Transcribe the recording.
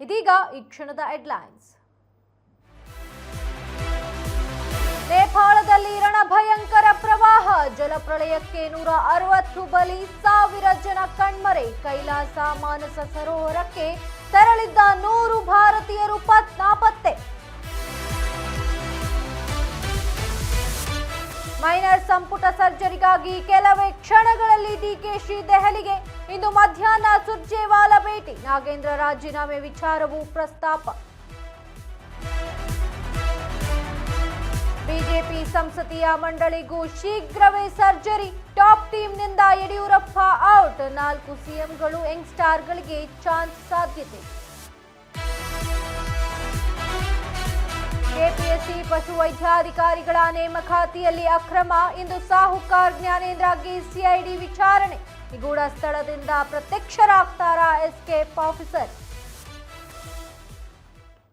ಇದೀಗ ಈ ಕ್ಷಣದ ಹೆಡ್ಲೈನ್ಸ್. ನೇಪಾಳದಲ್ಲಿ ರಣಭಯಂಕರ ಪ್ರವಾಹ, ಜಲಪ್ರಳಯಕ್ಕೆ 160 ಬಲಿ, 1000 ಜನ ಕಣ್ಮರೆ. ಕೈಲಾಸ ಮಾನಸ ಸರೋವರಕ್ಕೆ ತೆರಳಿದ್ದ 100 ಭಾರತೀಯರು ನಾಪತ್ತೆ. ಮೈನರ್ ಸಂಪುಟ ಸರ್ಜರಿಗಾಗಿ ಕೆಲವೇ ಕ್ಷಣಗಳಲ್ಲಿ ಡಿಕೆಶಿ ದೆಹಲಿಗೆ. ಇಂದು ಮಧ್ಯಾಹ್ನ ಸುರ್ಜೇವಾಲಾ ಭೇಟಿ. ನಾಗೇಂದ್ರ ರಾಜೀನಾಮೆ ವಿಚಾರವೂ ಪ್ರಸ್ತಾಪ. ಬಿಜೆಪಿ ಸಂಸದೀಯ ಮಂಡಳಿಗೂ ಶೀಘ್ರವೇ ಸರ್ಜರಿ. ಟಾಪ್ ಟೀಮ್ನಿಂದ ಯಡಿಯೂರಪ್ಪ ಔಟ್. 4 ಸಿಎಂಗಳು ಯಂಗ್ ಸ್ಟಾರ್ಗಳಿಗೆ ಚಾನ್ಸ್ ಸಾಧ್ಯತೆ. ಕೆಪಿಎಸ್ಸಿ ಪಶುವೈದ್ಯಾಧಿಕಾರಿಗಳ ನೇಮಕಾತಿಯಲ್ಲಿ ಅಕ್ರಮ. ಇಂದು ಸಾಹುಕಾರ್ ಜ್ಞಾನೇಂದ್ರಗೆ ಸಿಐಡಿ ವಿಚಾರಣೆ. ನಿಗೂಢ ಸ್ಥಳದಿಂದ ಪ್ರತ್ಯಕ್ಷರಾಗ್ತಾರಾ ಎಸ್ಕೇಪ್ ಆಫೀಸರ್.